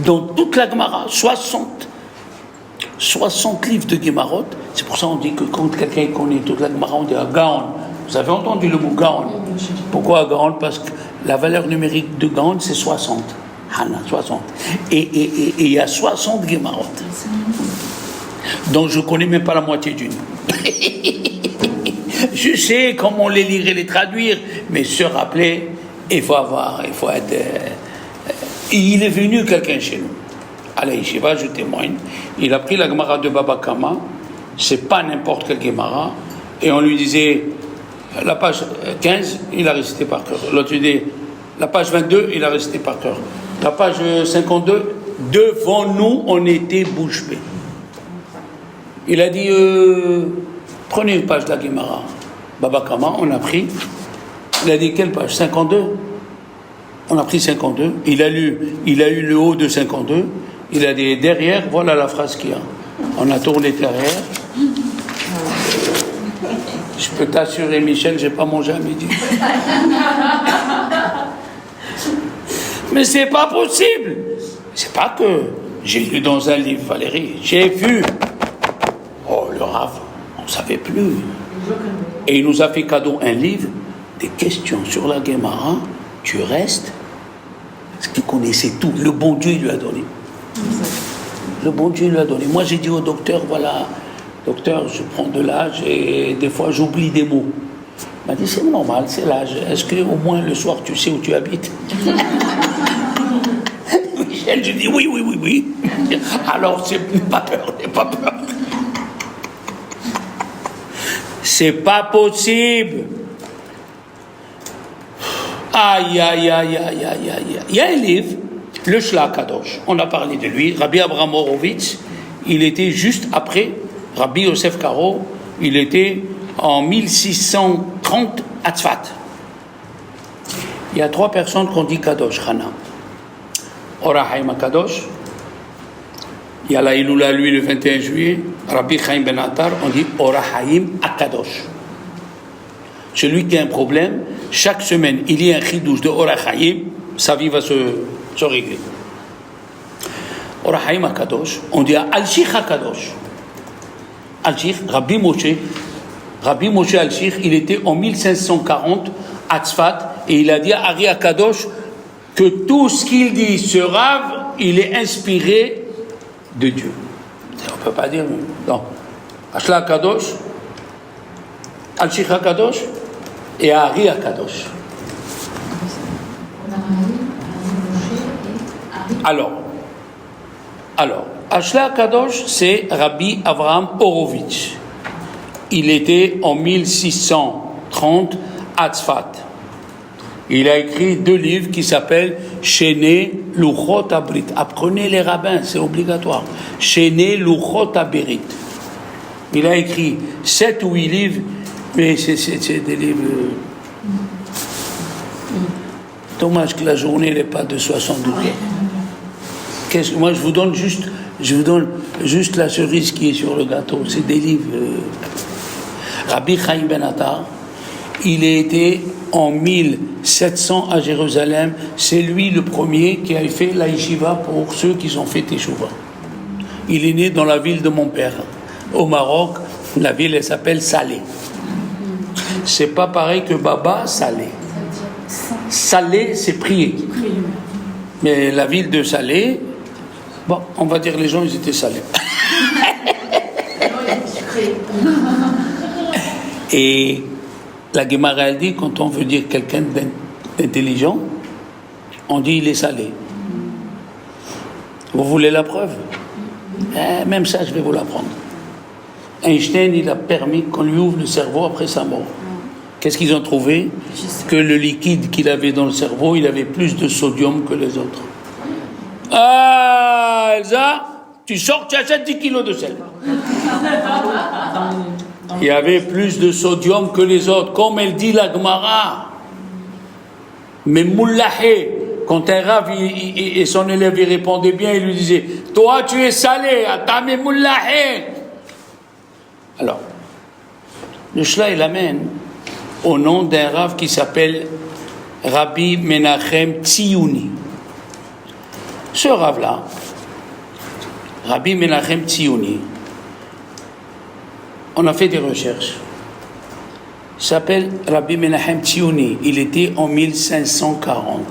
dans toute la Gemara, 60 livres de Gemarot, c'est pour ça qu'on dit que quand quelqu'un connaît toute la Gemara, on dit Gaon. Vous avez entendu le mot Gaon? Pourquoi Gaon? Parce que la valeur numérique de Gaon, c'est 60. Hana, 60. Et il y a 60 Gemarot. Donc je ne connais même pas la moitié d'une. Je sais comment les lire et les traduire, mais se rappeler, il faut être... il est venu quelqu'un chez nous. À la Yeshiva, je témoigne. Il a pris la Gemara de Baba Kama c'est pas n'importe quel Gemara. Et on lui disait, la page 15, il a récité par cœur. L'autre lui dit, la page 22, il a récité par cœur. La page 52, devant nous, on était bouche bée. Il a dit, prenez une page de la Gemara. Baba Kama, on a pris. Il a dit, quelle page? 52. On a pris 52. Il a eu le haut de 52. Il a dit, derrière, voilà la phrase qu'il y a. On a tourné derrière. Je peux t'assurer, Michel, j'ai pas mangé à midi. Mais c'est pas possible. C'est pas que j'ai lu dans un livre, Valérie. J'ai vu. Oh, le Rav, on savait plus. Et il nous a fait cadeau un livre, des questions sur la Gemara. Tu restes. Parce qu'il connaissait tout. Le bon Dieu lui a donné. Le bon Dieu lui a donné. Moi, j'ai dit au docteur, voilà. Docteur, je prends de l'âge et des fois j'oublie des mots. Il m'a dit, c'est normal, c'est l'âge. Est-ce qu'au moins le soir tu sais où tu habites? Michel, je dis oui. Alors, n'aie pas peur, n'aie pas peur. C'est pas possible. Aïe. Il y a un livre, le Shla Kadosh. On a parlé de lui. Rabbi Abraham Horowitz, il était juste après Rabbi Yosef Karo, il était en 1630 à Tzfat. Il y a 3 personnes qu'on dit Kadosh, Chana. Ora Haïm Kadosh. Il y a la Iloula, lui, le 21 juillet. Rabbi Chaim Ben Attar, on dit Ora Haïm Akadosh. Celui qui a un problème, chaque semaine, il y a un chidouche de Ora Haïm, sa vie va se régler. Ora Haïm Akadosh, on dit Al-Shikh Akadosh. Al-Shikh, Rabbi Moshe Al-Shikh, il était en 1540 à Tzfat et il a dit à Ari Akadosh que tout ce qu'il dit, ce Rav, il est inspiré de Dieu. On ne peut pas dire, non. Ashla Akadosh, Al-Shikh Akadosh et Ari Akadosh. Alors, Ashla Kadosh, c'est Rabbi Avraham Horowitz. Il était en 1630 à Tzfat. Il a écrit 2 livres qui s'appellent Shene Luchot Abrit. Apprenez les rabbins, c'est obligatoire. Shene Luchot Abrit. Il a écrit 7 ou 8 livres, mais c'est des livres. Dommage que la journée n'est pas de 72 heures. Moi, je vous donne juste la cerise qui est sur le gâteau. C'est des livres. Rabbi Chaim Ben Attar, il a été en 1700 à Jérusalem. C'est lui le premier qui a fait la yeshiva pour ceux qui ont fait Teshuvah. Il est né dans la ville de mon père, au Maroc. La ville, elle s'appelle Salé. C'est pas pareil que Baba, Salé. Salé, c'est prier. Mais la ville de Salé, bon, on va dire les gens, ils étaient salés. Et la Gemara, elle dit, quand on veut dire quelqu'un d'intelligent, on dit il est salé. Vous voulez la preuve? Même ça, je vais vous l'apprendre. Einstein, il a permis qu'on lui ouvre le cerveau après sa mort. Qu'est-ce qu'ils ont trouvé? Que le liquide qu'il avait dans le cerveau, il avait plus de sodium que les autres. Ah, Elsa, tu sors, tu achètes 10 kilos de sel. Il y avait plus de sodium que les autres, comme elle dit la Gemara. Mais Moulahé, quand un Rav et son élève il répondait bien, il lui disait, toi tu es salé, Atame Moulahé. Alors, le Shla il amène au nom d'un Rav qui s'appelle Rabbi Menachem Tziouni. Ce Rav-là, Rabbi Menachem Tziouni, on a fait des recherches. Il s'appelle Rabbi Menachem Tziouni. Il était en 1540.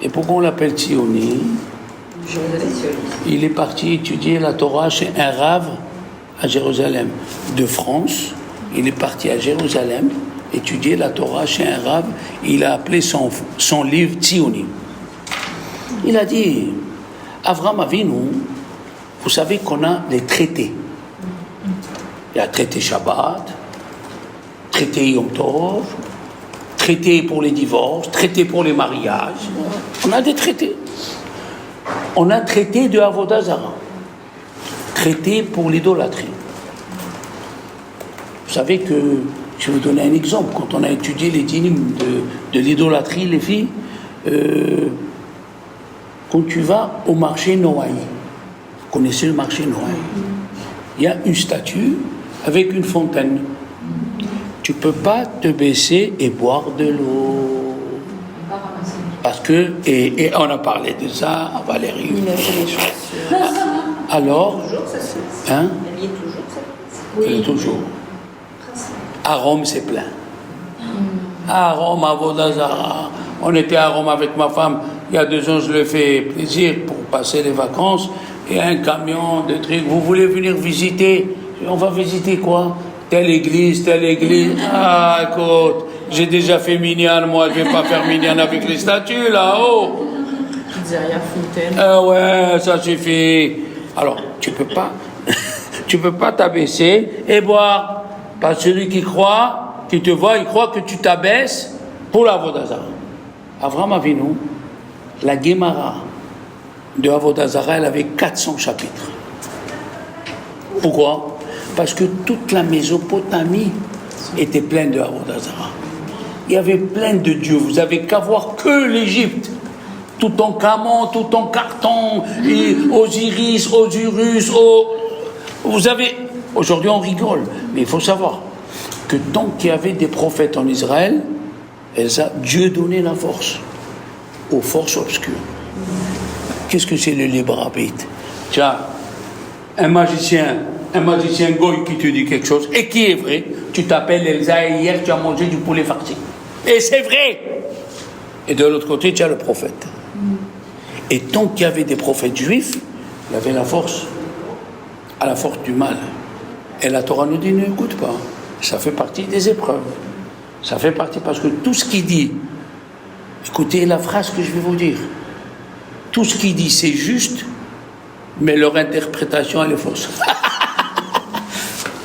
Et pourquoi on l'appelle Tziouni? Il est parti étudier la Torah chez un Rav à Jérusalem. De France, il est parti à Jérusalem étudier la Torah chez un Rav. Il a appelé son livre Tziouni. Il a dit, Avraham Avinu, vous savez qu'on a les traités. Il y a traité Shabbat, traité Yom Tov, traité pour les divorces, traité pour les mariages. On a des traités. On a traité de Avodah Zarah, traité pour l'idolâtrie. Vous savez que, je vais vous donner un exemple, quand on a étudié les dynimes de l'idolâtrie, les filles, quand tu vas au marché Noaï, vous connaissez le marché Noaï, il y a une statue avec une fontaine. Tu ne peux pas te baisser et boire de l'eau. Parce que, et on a parlé de ça à Valérie. Il a fait les chaussures. Alors, Toujours, ça se passe. hein, Il y est toujours, ça se passe. oui. Toujours. À Rome, c'est plein. À Rome, à Avodah Zarah. On était à Rome avec ma femme. Il y a 2 ans, je lui ai fait plaisir pour passer les vacances. Et un camion de trucs. Vous voulez venir visiter? On va visiter quoi? Telle église, telle église. Ah, écoute, j'ai déjà fait minyan, moi, je vais pas faire minyan avec les statues, là-haut. Pizzeria Fontaine. Ah ouais, ça suffit. Alors, tu peux pas t'abaisser et boire. Parce que celui qui croit, qui te voit, il croit que tu t'abaisses pour la Avodah Zarah. Avraham Avinu, la Gemara de Avodah Zarah, elle avait 400 chapitres. Pourquoi? Parce que toute la Mésopotamie était pleine de Avodah Zarah. Il y avait plein de dieux. Vous n'avez qu'à voir que l'Égypte. Tout en Camon, tout en carton, et Osiris, Osirus, vous avez... Aujourd'hui, on rigole, mais il faut savoir que tant qu'il y avait des prophètes en Israël, Dieu donnait la force aux forces obscures. Qu'est-ce que c'est le libre arbitre? Tiens, un magicien goy qui te dit quelque chose, et qui est vrai, tu t'appelles Elsa et hier tu as mangé du poulet farci. Et c'est vrai! Et de l'autre côté, tu as le prophète. Et tant qu'il y avait des prophètes juifs, il y avait la force, à la force du mal. Et la Torah nous dit, n'écoute pas. Ça fait partie des épreuves. Ça fait partie, parce que tout ce qu'il dit, écoutez la phrase que je vais vous dire. Tout ce qu'il dit, c'est juste, mais leur interprétation, elle est fausse.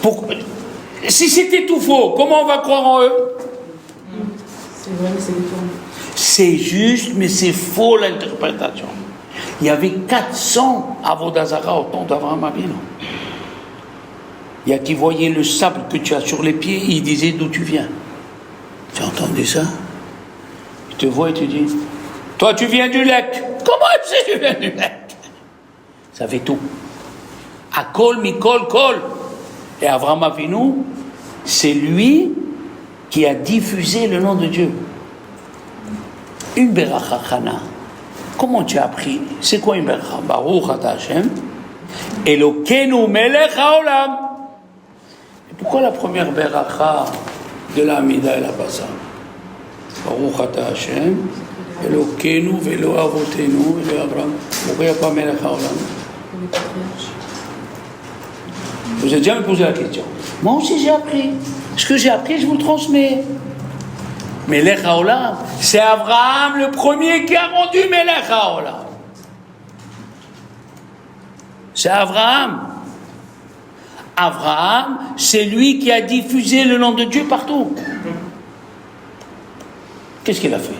Pourquoi? Si c'était tout faux, comment on va croire en eux? C'est vrai, mais c'est détourné. C'est juste, mais c'est faux l'interprétation. Il y avait 400 Avodah Zarah au temps d'Avraham Avinu. Il y a qui voyait le sable que tu as sur les pieds, il disait d'où tu viens. Tu as entendu ça? Il te voit et te dit, toi tu viens du lac. Comment tu sais que tu viens du lac? Ça fait tout. Akol, Mikol, Kol. Et Avraham Avinu, c'est lui qui a diffusé le nom de Dieu. Une beracha chana. Comment tu as appris? C'est quoi une beracha? Baruch ata Hashem, Elokeinu melech haolam. Et pourquoi la première beracha de la Hamida elle a pas ça? Baruch ata Hashem, Elokeinu velo avotenu velo Abraham. Pourquoi il n'y a pas melech haolam? Les patriarches. Vous avez déjà me posé la question. Moi aussi j'ai appris. Ce que j'ai appris, je vous le transmets. Melech haolam, c'est Abraham le premier qui a rendu Melech haolam. C'est Abraham. Abraham, c'est lui qui a diffusé le nom de Dieu partout. Qu'est-ce qu'il a fait?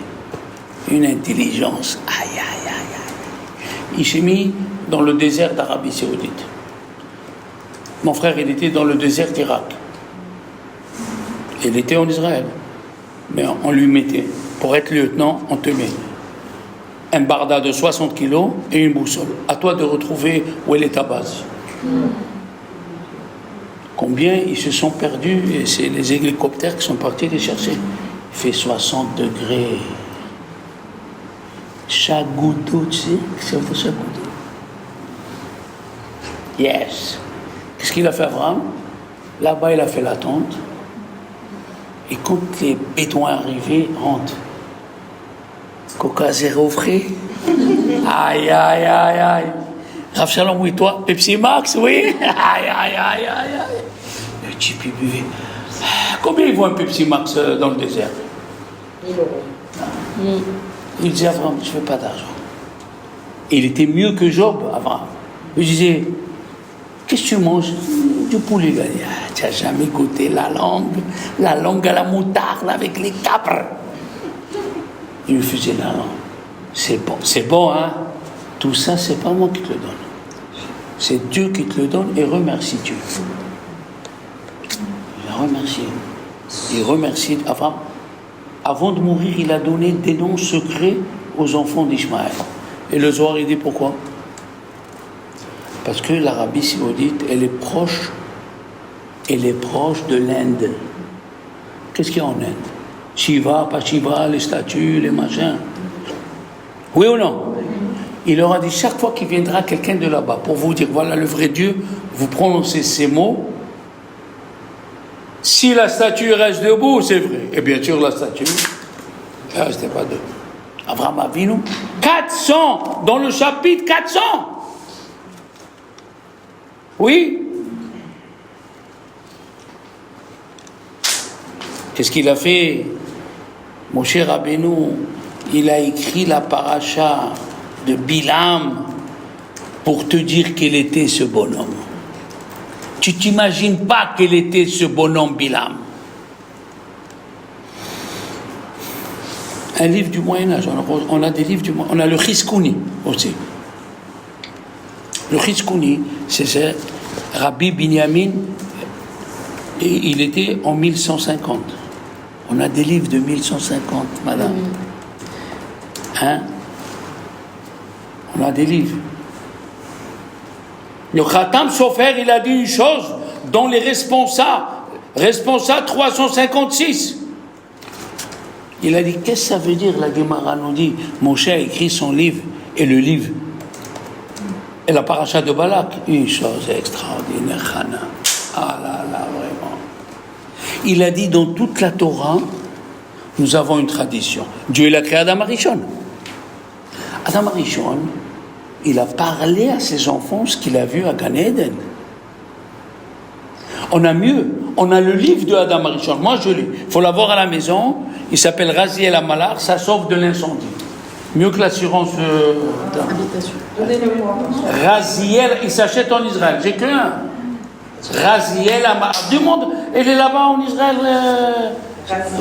Une intelligence. Aïe, aïe, aïe, aïe. Il s'est mis dans le désert d'Arabie Saoudite. Mon frère, il était dans le désert d'Irak. Il était en Israël. Mais on lui mettait, pour être lieutenant, on te met un barda de 60 kilos et une boussole. À toi de retrouver où elle est ta base. Combien ils se sont perdus, et c'est les hélicoptères qui sont partis les chercher. Il fait 60 degrés. Chaque goutte d'eau, tu sais, c'est chaque goutte d'eau. Yes. Qu'est-ce qu'il a fait Abraham? Là-bas, il a fait la tente. Et quand les bédouins arrivaient, rentrent. Coca zéro frais. Aïe, aïe, aïe, aïe. Rav Shalom, oui, toi? Pepsi Max, oui? Aïe, aïe, aïe, aïe, aïe. Le type, il buvait. Combien il vaut un Pepsi Max dans le désert? 1000 euros. Il disait, Abraham, je ne veux pas d'argent. Et il était mieux que Job, Abraham. Il disait, Qu'est-ce que tu manges? Du poulet. Il a dit, ah, tu n'as jamais goûté la langue à la moutarde avec les capres. Il lui faisait la langue. C'est bon, hein? Tout ça, c'est pas moi qui te le donne. C'est Dieu qui te le donne et remercie Dieu. Il a remercié. Il remercie Abraham. Avant de mourir, il a donné des noms secrets aux enfants d'Ishmaël. Et le Zohar, il dit pourquoi? Parce que l'Arabie saoudite, elle est proche de l'Inde. Qu'est-ce qu'il y a en Inde? Shiva, pas Shiva, les statues, les machins. Oui ou non? Il leur a dit, chaque fois qu'il viendra quelqu'un de là-bas pour vous dire, voilà le vrai Dieu, vous prononcez ces mots. Si la statue reste debout, c'est vrai. Et bien sûr, la statue, elle ne restait pas debout. Abraham Avinu, 400, dans le chapitre 400. Oui. Qu'est-ce qu'il a fait? Mon cher Rabbeinu, il a écrit la paracha de Bilam pour te dire quel était ce bonhomme. Tu t'imagines pas quel était ce bonhomme Bilam. Un livre du Moyen-Âge, on a des livres du Moyen-Âge, on a le Chizkouni aussi. Le Chizkouni, c'est Rabbi Binyamin, et il était en 1150. On a des livres de 1150, madame. Hein? On a des livres. Le Khatam Sofer, il a dit une chose dans les responsables 356. Il a dit, qu'est-ce que ça veut dire, la Gemara nous dit, Moshe a écrit son livre, et le livre, et la paracha de Balak, une chose extraordinaire, Hana. Ah là là, vraiment. Il a dit, dans toute la Torah, nous avons une tradition. Dieu, il a créé Adam Arishon. Adam Arishon, il a parlé à ses enfants ce qu'il a vu à Gan Eden. On a mieux, on a le livre de Adam Arishon. Moi, je l'ai. Il faut l'avoir à la maison. Il s'appelle Raziel Amalar, ça sauve de l'incendie. Mieux que l'assurance Habitation. Raziel, il s'achète en Israël. J'ai qu'un. Raziel Amalar. Du monde, il est là-bas en Israël.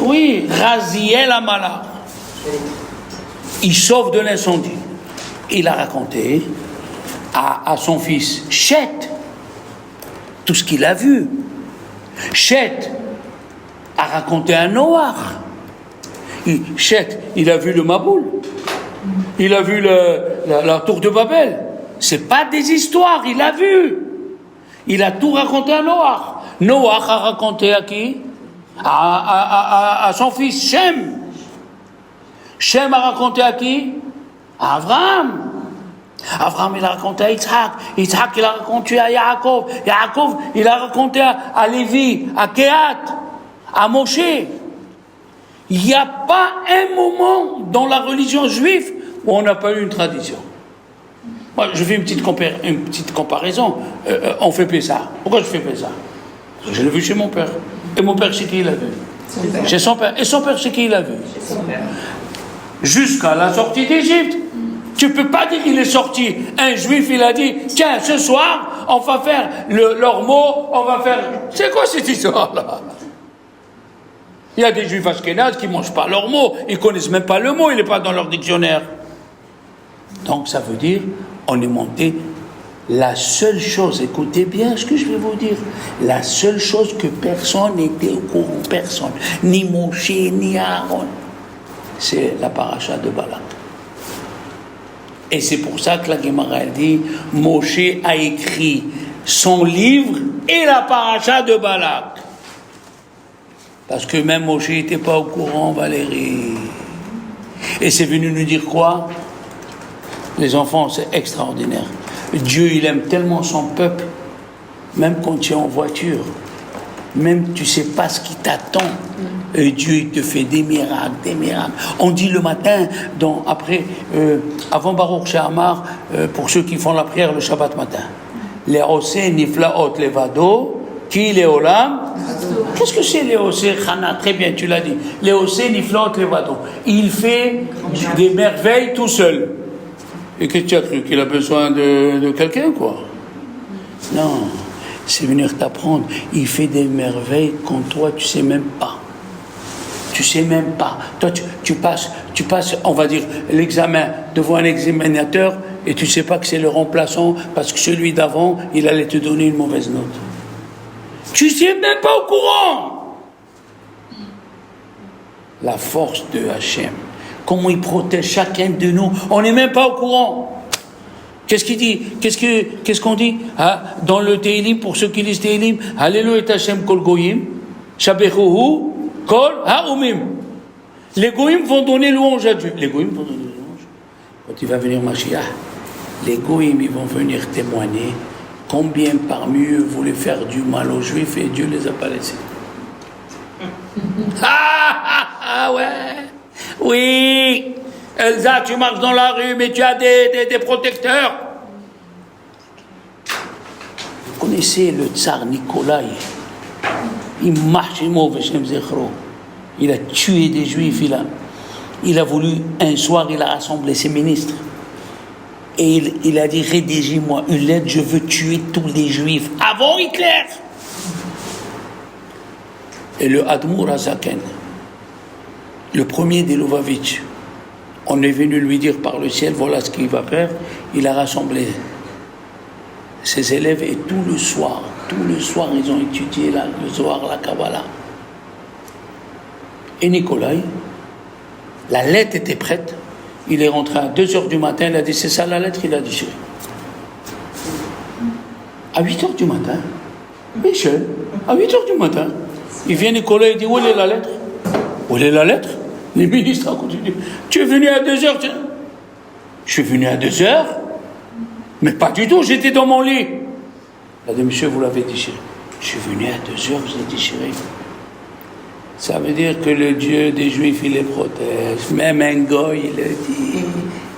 Oui, Raziel Amalar. Il sauve de l'incendie. Il a raconté à son fils Chet tout ce qu'il a vu. Chet a raconté à Noach. Chet, il a vu le Maboul. Il a vu la tour de Babel. C'est pas des histoires, il a vu. Il a tout raconté à Noach. Noach a raconté à qui? À son fils Shem. Shem a raconté à qui? À Abraham. Abraham, il a raconté à Yitzhak. Yitzhak, il a raconté à Yaakov. Yaakov, il a raconté à Lévi, à Kehat, à Moshe. Il n'y a pas un moment dans la religion juive où on n'a pas eu une tradition. Moi, je fais une petite comparaison. On fait Pessah. Pourquoi je fais Pessah? Je l'ai vu chez mon père. Et mon père, chez qui il l'a vu? Chez son père. Et son père, chez qui il l'a vu? Chez son père. Jusqu'à la sortie d'Égypte. Tu ne peux pas dire qu'il est sorti. Un juif, il a dit, tiens, ce soir, on va faire leur mot, on va faire... C'est quoi cette histoire-là? Il y a des juifs ashkénazes qui ne mangent pas leurs mots. Ils ne connaissent même pas le mot, il n'est pas dans leur dictionnaire. Donc ça veut dire, on est monté. La seule chose, écoutez bien ce que je vais vous dire, la seule chose que personne n'était au courant, personne, ni Moshe, ni Aaron, c'est la paracha de Balak. Et c'est pour ça que la Gemara dit, Moshe a écrit son livre et la paracha de Balak. Parce que même Moshe n'était pas au courant, Valérie. Et c'est venu nous dire quoi? Les enfants, c'est extraordinaire. Dieu, il aime tellement son peuple, même quand tu es en voiture, même tu ne sais pas ce qui t'attend. Et Dieu, il te fait des miracles, des miracles. On dit le matin, avant Baruch She'amar, pour ceux qui font la prière le Shabbat matin, les osé niflaot levado, qui les olam. Qu'est-ce que c'est les osé, Chana? Très bien, tu l'as dit. Les osé niflaot levado. Il fait des merveilles tout seul. Et qu'est-ce que tu as cru? Qu'il a besoin de quelqu'un, quoi? Non, c'est venir t'apprendre. Il fait des merveilles quand toi, tu sais même pas. Tu sais même pas. Toi, tu passes, on va dire, l'examen devant un examinateur et tu sais pas que c'est le remplaçant parce que celui d'avant, il allait te donner une mauvaise note. Tu sais même pas au courant. La force de Hachem. Comment il protège chacun de nous. On n'est même pas au courant. Qu'est-ce qu'il dit? Qu'est-ce qu'on dit? Dans le Tehillim, pour ceux qui lisent Tehillim, Alléluia et Hachem kol goyim, shabechuhu kol ha'umim. Les goyim vont donner louange à Dieu. Les goyim vont donner louange. Quand il va venir Mashiach, les goyim, ils vont venir témoigner combien parmi eux voulaient faire du mal aux Juifs et Dieu les a pas laissés. Ouais. Oui. Elsa, tu marches dans la rue, mais tu as des protecteurs. Vous connaissez le tsar Nikolai? Il a tué des Juifs. Il a voulu, un soir, il a rassemblé ses ministres. Et il a dit, rédigez-moi une lettre, je veux tuer tous les Juifs avant Hitler. Et le Admour Azaken, le premier des Lubavitch, on est venu lui dire par le ciel, voilà ce qu'il va faire. Il a rassemblé ses élèves et tout le soir, ils ont étudié le Zohar, la Kabbalah. Et Nikolai, la lettre était prête. Il est rentré à 2h du matin, il a dit, c'est ça la lettre, il a déchiré. À 8h du matin, Michel, à 8h du matin, il vient Nicolas, il dit, où est la lettre? Où est la lettre? Les ministres ont continué. Tu es venu à 2h, tiens. Je suis venu à 2h, mais pas du tout, j'étais dans mon lit. Il a dit, monsieur, vous l'avez déchiré. Je suis venu à 2h, vous l'avez déchiré. Ça veut dire que le Dieu des Juifs, il les protège. Même un goy, il le dit.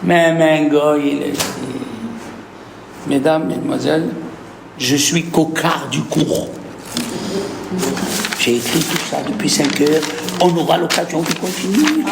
Même un goy, il le dit. Mesdames, mesdemoiselles, je suis cocard du cours. J'ai écrit tout ça depuis 5 heures. On aura l'occasion de continuer.